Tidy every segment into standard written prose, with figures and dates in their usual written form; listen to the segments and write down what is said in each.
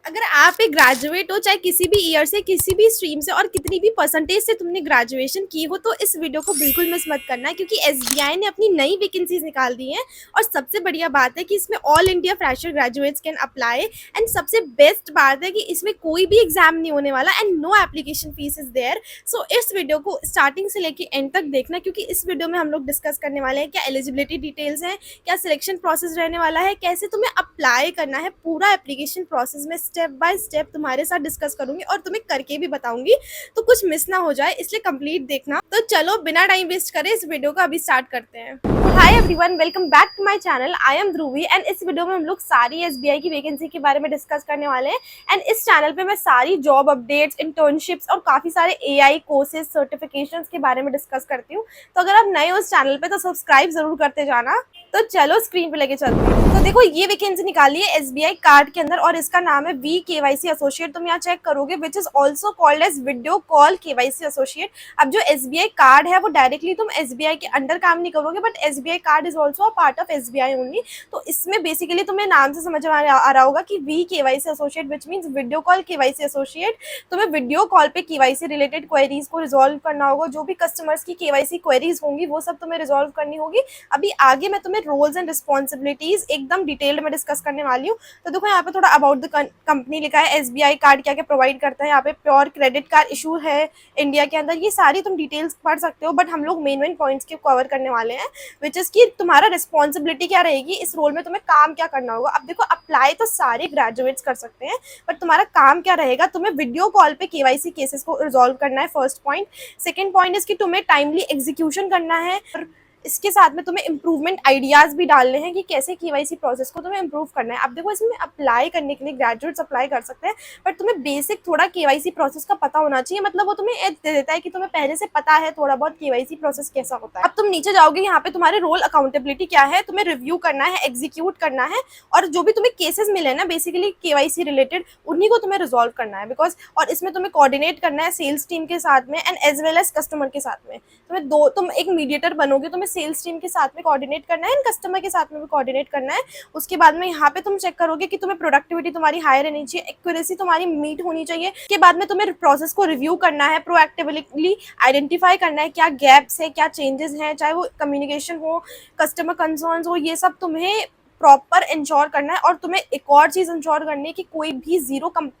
अगर आप एक ग्रेजुएट हो, चाहे किसी भी ईयर से, किसी भी स्ट्रीम से और कितनी भी परसेंटेज से तुमने ग्रेजुएशन की हो, तो इस वीडियो को बिल्कुल मिस मत करना, क्योंकि एसबीआई ने अपनी नई वैकेंसीज निकाल दी हैं। और सबसे बढ़िया बात है कि इसमें all India fresher graduates can apply. And सबसे बेस्ट बात है कि इसमें कोई भी एग्जाम नहीं होने वाला and no application fees is there. So इस वीडियो को स्टार्टिंग से लेके एंड तक देखना, क्योंकि इस वीडियो में हम लोग डिस्कस करने वाले हैं क्या एलिजिबिलिटी डिटेल्स हैं, क्या सिलेक्शन प्रोसेस रहने वाला है, कैसे तुम्हें अप्लाई करना है, पूरा एप्लीकेशन प्रोसेस में स्टेप बाय स्टेप तुम्हारे साथ डिस्कस करूंगी और तुम्हें करके भी बताऊंगी, तो कुछ मिस ना हो जाए, इसलिए कंप्लीट देखना। तो चलो बिना टाइम वेस्ट करे इस वीडियो को अभी स्टार्ट करते हैं। Hi everyone, welcome back to my channel. I am Dhruvi and इस वीडियो में हम लोग सारी एसबीआई की वैकेंसी के बारे में डिस्कस करने वाले हैं। एंड इस चैनल पे मैं सारी जॉब अपडेट्स, इंटर्नशिप्स और काफी सारे एआई कोर्सेज, सर्टिफिकेशंस के बारे में डिस्कस करती हूँ। तो अगर आप नए हो इस चैनल पे तो सब्सक्राइब जरूर करते जाना। तो चलो स्क्रीन पे लेके चलते हैं। तो देखो, ये वैकेंसी निकाली है एसबीआई कार्ड के अंदर और इसका नाम है वी केवाईसी एसोसिएट। तुम यहाँ चेक करोगे, which is also called as video call KYC associate. अब जो एसबीआई कार्ड है वो डायरेक्टली तुम एसबीआई के अंडर काम नहीं करोगे, but SBI card is also a part of SBI only. तो इसमें बेसिकली तुम्हें नाम से समझ में आ रहा होगा कि V KYC associate, which means video call KYC associate. तुम्हें वीडियो कॉल पे केवाईसी रिलेटेड क्वेरीज को रिजॉल्व करना होगा। जो भी कस्टमर्स की केवाईसी क्वेरीज होंगी वो सब तुम्हें रिजॉल्व करनी होगी। अभी आगे मैं तुम्हें रोल्स एंड रिस्पॉन्सिबिलिटीज एकदम डिटेल्ड में डिस्कस करने वाली हूँ। तो देखो, यहाँ पे थोड़ा अबाउट द कंपनी लिखा है, एसबीआई कार्ड क्या क्या प्रोवाइड करता है। यहाँ पे प्योर क्रेडिट कार्ड इशू है इंडिया के अंदर, ये सारी तुम डिटेल्स पढ़ सकते हो, बट हम लोग मेन पॉइंट्स के कवर करने वाले हैं, विच इज कि तुम्हारा रिस्पॉन्सिबिलिटी क्या रहेगी इस रोल में, तुम्हें काम क्या करना होगा। अब देखो, अप्लाई तो सारे ग्रेजुएट्स कर सकते हैं, बट तुम्हारा काम क्या रहेगा, तुम्हें वीडियो कॉल पे केवाईसी केसेस को रिजॉल्व करना है, first point. Second point is कि तुम्हें टाइमली एग्जीक्यूशन करना है। इसके साथ में तुम्हें इंप्रूवमेंट आइडियाज भी डालने हैं कि कैसे केवाईसी प्रोसेस को तुम्हें इंप्रूव करना है। अब देखो, इसमें अप्लाई करने के लिए ग्रेजुएट्स अप्लाई कर सकते हैं, बट तुम्हें बेसिक थोड़ा केवाईसी प्रोसेस का पता होना चाहिए। मतलब वो तुम्हें एज दे देता है कि तुम्हें पहले से पता है थोड़ा बहुत केवाईसी प्रोसेस कैसा होता है। अब तुम नीचे जाओगे, यहाँ पे तुम्हारे रोल अकाउंटेबिलिटी क्या है, तुम्हें रिव्यू करना है, एग्जीक्यूट करना है, और जो भी तुम्हें केसेस मिले ना बेसिकली केवाईसी रिलेटेड, उन्हीं को तुम्हें रिजॉल्व करना है। बिकॉज और इसमें तुम्हें कोऑर्डिनेट करना है सेल्स टीम के साथ में and as well as customer के साथ में। तुम एक मीडिएटर बनोगे, तुम्हें सेल्स टीम के साथ में कोऑर्डिनेट करना है एंड कस्टमर के साथ में भी कोऑर्डिनेट करना है। उसके बाद में यहाँ पे तुम चेक करोगे कि तुम्हें प्रोडक्टिविटी तुम्हारी हाई रहनी चाहिए, एक्यूरेसी तुम्हारी मीट होनी चाहिए। उसके बाद में तुम्हें प्रोसेस को रिव्यू करना है, प्रोएक्टिवली आइडेंटिफाई करना है क्या गैप्स है, क्या चेंजेस हैं, चाहे वो कम्युनिकेशन हो, कस्टमर कंसर्न्स हो, ये सब तुम्हें प्रॉपर इंश्योर करना है। और तुम्हें एक और चीज इंश्योर करनी है कि कोई भी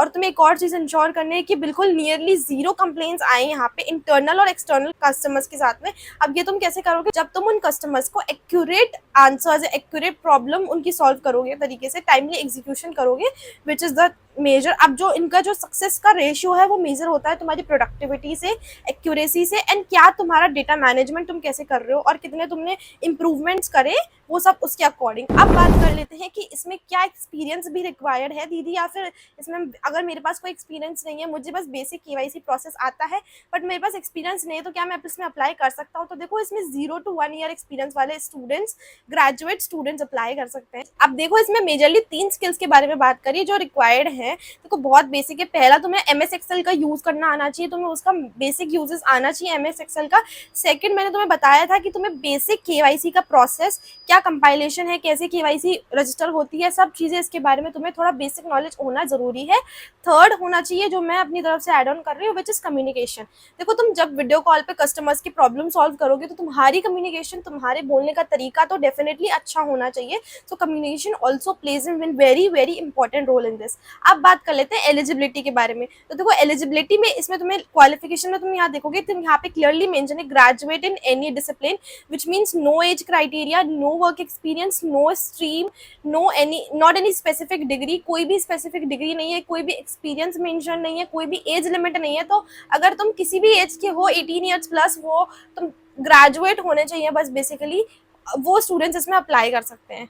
तुम्हें एक और चीज इंश्योर करनी है कि बिल्कुल नियरली जीरो कंप्लेंट्स आए यहाँ पे इंटरनल और एक्सटर्नल कस्टमर्स के साथ में। अब ये तुम कैसे करोगे, जब तुम उन कस्टमर्स को एक्यूरेट आंसर्स, एक्यूरेट प्रॉब्लम उनकी सॉल्व करोगे, तरीके से टाइमली एग्जीक्यूशन करोगे, विच इज द मेजर। अब जो इनका जो सक्सेस का रेशियो है वो मेजर होता है तुम्हारी प्रोडक्टिविटी से, एक्यूरेसी से, एंड क्या तुम्हारा डेटा मैनेजमेंट तुम कैसे कर रहे हो और कितने तुमने इंप्रूवमेंट्स करे, वो सब उसके अकॉर्डिंग। अब बात कर लेते हैं कि इसमें क्या एक्सपीरियंस भी रिक्वायर्ड है दीदी, या फिर इसमें अगर मेरे पास कोई एक्सपीरियंस नहीं है, मुझे बस बेसिक केवाईसी प्रोसेस आता है बट मेरे पास एक्सपीरियंस नहीं है, तो क्या मैं इसमें अप्लाई कर सकता हूँ। तो देखो, इसमें 0 to 1 ईयर एक्सपीरियंस वाले स्टूडेंट्स, ग्रेजुएट स्टूडेंट्स अप्लाई कर सकते हैं। अब देखो, इसमें मेजरली 3 स्किल्स के बारे में बात करिए जो रिक्वायर्ड है। देखो, बहुत बेसिक है। पहला, तुम्हें एमएस एक्सेल का यूज करना आना चाहिए, तुम्हें उसका बेसिक यूजेस आना चाहिए एमएस एक्सेल का। सेकंड, मैंने तुम्हें बताया था कि तुम्हें बेसिक केवाईसी का प्रोसेस, क्या कंपाइलेशन है, कैसे केवाईसी रजिस्टर होती है, सब चीजें इसके बारे में तुम्हें थोड़ा बेसिक नॉलेज होना जरूरी है। थर्ड होना चाहिए, जो मैं अपनी तरफ से ऐड ऑन कर रही हूँ, विच इज कम्युनिकेशन। देखो, तुम जब वीडियो कॉल पे कस्टमर्स की प्रॉब्लम सॉल्व करोगे तो तुम्हारी कम्युनिकेशन, तुम्हारे बोलने का तरीका तो डेफिनेटली अच्छा होना चाहिए। So communication also plays in very very important role in this. अब बात कर लेते हैं एलिजिबिलिटी के बारे में। तो देखो, एलिजिबिलिटी में इसमें तुम्हें क्वालिफिकेशन में तुम यहाँ देखोगे, तुम यहाँ पे क्लियरली मेंशन है graduate in any discipline, which means no age criteria, no work experience, no stream, not any specific degree. कोई भी स्पेसिफिक डिग्री नहीं है, कोई भी एक्सपीरियंस मेंशन नहीं है, कोई भी एज लिमिट नहीं है। तो अगर तुम किसी भी एज के हो, 18 ईयर्स प्लस, वो तुम ग्रेजुएट होने चाहिए बस बेसिकली, वो स्टूडेंट्स इसमें अप्लाई कर सकते हैं।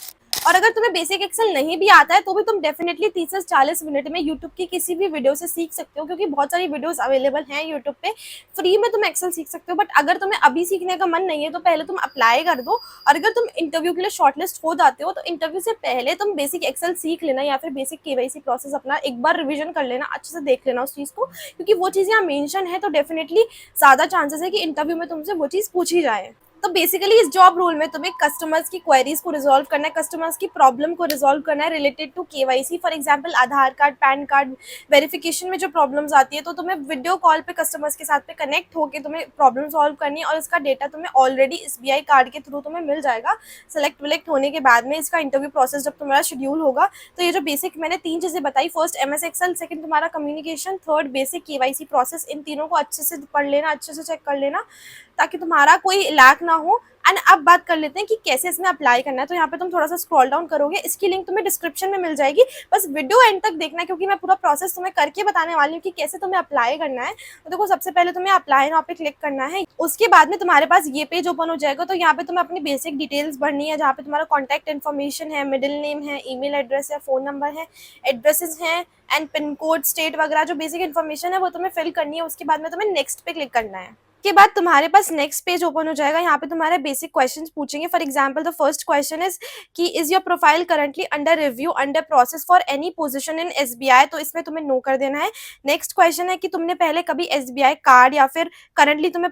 और अगर तुम्हें बेसिक एक्सेल नहीं भी आता है तो भी तुम डेफिनेटली 30 से 40 मिनट में यूट्यूब की किसी भी वीडियो से सीख सकते हो, क्योंकि बहुत सारी वीडियोस अवेलेबल हैं यूट्यूब पे, फ्री में तुम एक्सेल सीख सकते हो। बट अगर तुम्हें अभी सीखने का मन नहीं है तो पहले तुम अप्लाई कर दो, और अगर तुम इंटरव्यू के लिए शॉर्टलिस्ट हो जाते हो तो इंटरव्यू से पहले तुम बेसिक एक्सेल सीख लेना, या फिर बेसिक केवाईसी प्रोसेस अपना एक बार रिविजन कर लेना, अच्छे से देख लेना उस चीज़ को, क्योंकि वो चीज़ यहाँ मेंशन है तो डेफिनेटली ज़्यादा चांसेस है कि इंटरव्यू में तुमसे वो चीज़ पूछी जाए। तो बेसिकली इस जॉब रोल में तुम्हें कस्टमर्स की क्वेरीज को रिजॉल्व करना है, कस्टमर्स की प्रॉब्लम को रिजॉल्व करना है related to KYC. For example Aadhaar card, PAN card verification में जो प्रॉब्लम्स आती है, तो तुम्हें वीडियो कॉल पे कस्टमर्स के साथ पे कनेक्ट होकर तुम्हें प्रॉब्लम सॉल्व करनी है, और इसका डेटा तुम्हें ऑलरेडी एसबीआई कार्ड के थ्रू तुम्हें मिल जाएगा। सेलेक्ट विलेक्ट होने के बाद में इसका इंटरव्यू प्रोसेस जब तुम्हारा शेड्यूल होगा, तो ये जो बेसिक मैंने 3 चीज़ें बताई, फर्स्ट एमएस एक्सेल, सेकंड तुम्हारा communication, third basic KYC process, इन तीनों को अच्छे से पढ़ लेना, अच्छे से चेक कर लेना ताकि तुम्हारा कोई लैक ना हो। एंड अब बात कर लेते हैं कि कैसे इसमें अप्लाई करना है। तो यहाँ पे तुम थोड़ा सा स्क्रॉल डाउन करोगे, इसकी लिंक तुम्हें डिस्क्रिप्शन में मिल जाएगी, बस वीडियो एंड तक देखना है क्योंकि मैं पूरा प्रोसेस तुम्हें करके बताने वाली हूँ कि कैसे तुम्हें अप्लाई करना है। तो देखो, सबसे पहले तुम्हें अप्लाई नाउ पे क्लिक करना है। उसके बाद में तुम्हारे पास ये पेज ओपन हो जाएगा। तो यहाँ पे तुम्हें अपनी बेसिक डिटेल्स भरनी है, जहाँ पे तुम्हारा कॉन्टैक्ट इन्फॉर्मेशन है, मिडिल नेम है, ईमेल एड्रेस है, फ़ोन नंबर है, एड्रेसेस हैं एंड पिन कोड, स्टेट वगैरह जो बेसिक इन्फॉर्मेशन है वो तुम्हें फिल करनी है। उसके बाद में तुम्हें नेक्स्ट पे क्लिक करना है। के बाद तुम्हारे पास नेक्स्ट पेज ओपन हो जाएगा। यहाँ पे तुम्हारे बेसिक क्वेश्चंस पूछेंगे। For example the first question is कि is your profile currently under review, under process for any position in SBI, तो इसमें तुम्हें नो कर देना है। नेक्स्ट क्वेश्चन है कि तुमने पहले कभी एसबीआई कार्ड या फिर करंटली तुम्हें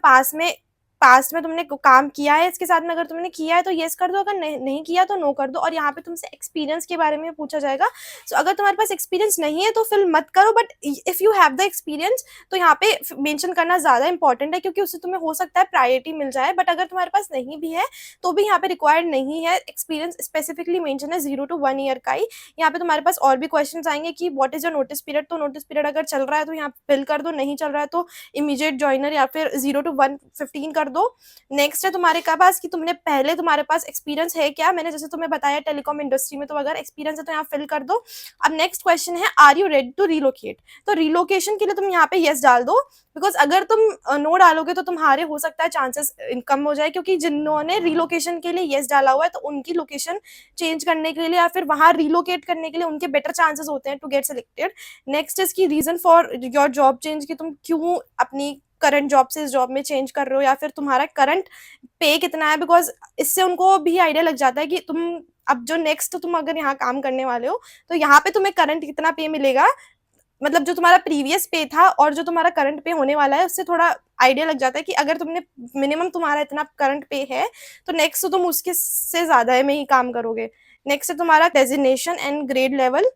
पास्ट में तुमने काम किया है इसके साथ में, अगर तुमने किया है तो येस कर दो, अगर नहीं किया तो नो कर दो। और यहाँ पे तुमसे एक्सपीरियंस के बारे में पूछा जाएगा। सो अगर तुम्हारे पास एक्सपीरियंस नहीं है तो फिल मत करो, but if you have the experience तो यहाँ पे मेंशन करना ज़्यादा इंपॉर्टेंट है क्योंकि उससे तुम्हें हो सकता है प्रायोरिटी मिल जाए। बट अगर तुम्हारे पास नहीं भी है तो भी यहाँ पे रिक्वायर्ड नहीं है। एक्सपीरियंस स्पेसिफिकली मेंशन है 0 to 1 ईयर का ही। यहाँ पे तुम्हारे पास और भी क्वेश्चन आएंगे कि what is your notice period, तो नोटिस पीरियड अगर चल रहा है तो यहाँ फिल कर दो, नहीं चल रहा है तो इमीडिएट ज्वाइनर या फिर 0 to 115 कर दो। नेक्स्ट है तुम्हारे पास कि तुमने पहले तुम्हारे पास एक्सपीरियंस है क्या, मैंने जैसे तुम्हें बताया टेलीकॉम इंडस्ट्री में, तो अगर एक्सपीरियंस है तो यहाँ फिल कर दो। अब नेक्स्ट क्वेश्चन है are you ready to relocate, तो रिलोकेशन के लिए तुम यहाँ पे येस डाल दो, बिकॉज अगर तुम नो डालोगे तो तुम्हारे हो सकता है चांसेस कम हो जाए, क्योंकि जिन्होंने रिलोकेशन के लिए येस डाला हुआ है तो उनकी लोकेशन चेंज करने के लिए या फिर वहां रिलोकेट करने के लिए उनके बेटर चांसेस होते हैं टू गेट सिलेक्टेड। नेक्स्ट इसकी reason for your job change, कि तुम क्यों अपनी करंट जॉब से इस जॉब में चेंज कर रहे हो, या फिर तुम्हारा करंट पे कितना है, बिकॉज इससे उनको भी आइडिया लग जाता है कि तुम अब जो नेक्स्ट तुम अगर यहाँ काम करने वाले हो तो यहाँ पे तुम्हें करंट कितना पे मिलेगा, मतलब जो तुम्हारा प्रीवियस पे था और जो तुम्हारा करंट पे होने वाला है उससे थोड़ा आइडिया लग जाता है कि अगर तुमने मिनिमम तुम्हारा इतना करंट पे है तो नेक्स्ट तो तुम उसके से ज्यादा में ही काम करोगे। नेक्स्ट है तुम्हारा डेजिग्नेशन एंड ग्रेड लेवल,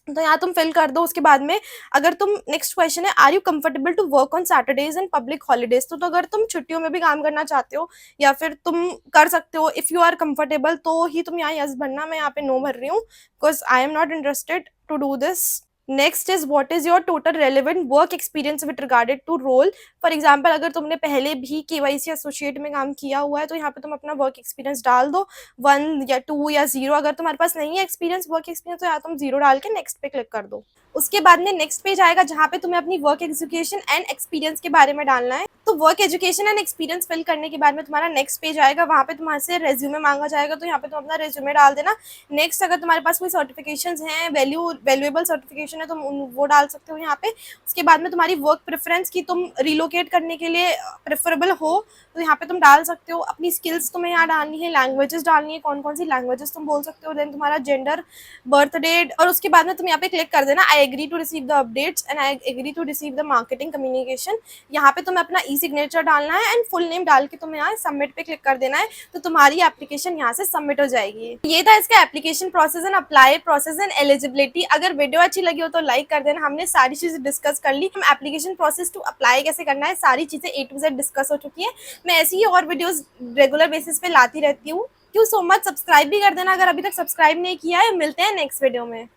तो यहाँ तुम फिल कर दो। उसके बाद में अगर तुम नेक्स्ट क्वेश्चन है are you comfortable to work on Saturdays and public holidays, तो अगर तुम छुट्टियों में भी काम करना चाहते हो या फिर तुम कर सकते हो, इफ़ यू आर कंफर्टेबल तो ही तुम यहाँ यस भरना। मैं यहाँ पे नो भर रही हूँ because I am not interested to do this. Next is what is your total relevant work experience with regarded to role, for example अगर तुमने पहले भी केवाईसी एसोसिएट में काम किया हुआ है तो यहाँ पे तुम अपना वर्क एक्सपीरियंस डाल दो 1 या 2 या 0। अगर तुम्हारे पास नहीं है एक्सपीरियंस वर्क एक्सपीरियंस तो यहाँ तुम 0 डाल के नेक्स्ट पे क्लिक कर दो। उसके बाद में नेक्स्ट पेज आएगा जहाँ पे तुम्हें अपनी वर्क एजुकेशन एंड एक्सपीरियंस के बारे में डालना है। तो work education and experience fill करने के बाद में तुम्हारा नेक्स्ट पेज आएगा, वहाँ पे तुम्हारे से रेज्यूमे मांगा जाएगा, तो यहाँ पे तुम अपना रेज्यूमे डाल देना। नेक्स्ट अगर तुम्हारे पास कोई सर्टिफिकेशंस हैं, वैल्यूएबल सर्टिफिकेशन है, तुम वो डाल सकते हो यहाँ पे। उसके बाद में तुम्हारी वर्क प्रेफरेंस की तुम रिलोकेट करने के लिए प्रेफरेबल हो तो यहाँ पे तुम डाल सकते हो। अपनी स्किल्स तुम्हें यहाँ डालनी है, लैंग्वेजेस डालनी है, कौन कौन सी लैंग्वेजेस तुम बोल सकते हो, देन तुम्हारा जेंडर, बर्थ डेट, और उसके बाद में तुम यहाँ पे क्लिक कर देना I agree to receive the updates and I agree to receive the marketing communication. यहाँ पे तुम्हें अपना ई सिग्नेचर डालना है एंड फुल नेम डाल के तुम्हें यहाँ सबमिट पे क्लिक कर देना है, तो तुम्हारी एप्लीकेशन यहाँ से सबमिट हो जाएगी। ये था इसका application process and apply process and eligibility. अगर वीडियो अच्छी लगी हो तो लाइक कर देना। हमने सारी चीजें डिस्कस कर ली, हम एप्लीकेशन प्रोसेस टू अप्लाई कैसे करना है सारी चीजें A to Z डिस्कस हो चुकी है। मैं ऐसी ही और वीडियोस रेगुलर बेसिस पे लाती रहती हूँ। Thank you so much. Subscribe भी कर देना अगर अभी तक सब्सक्राइब नहीं किया है। मिलते हैं नेक्स्ट वीडियो में।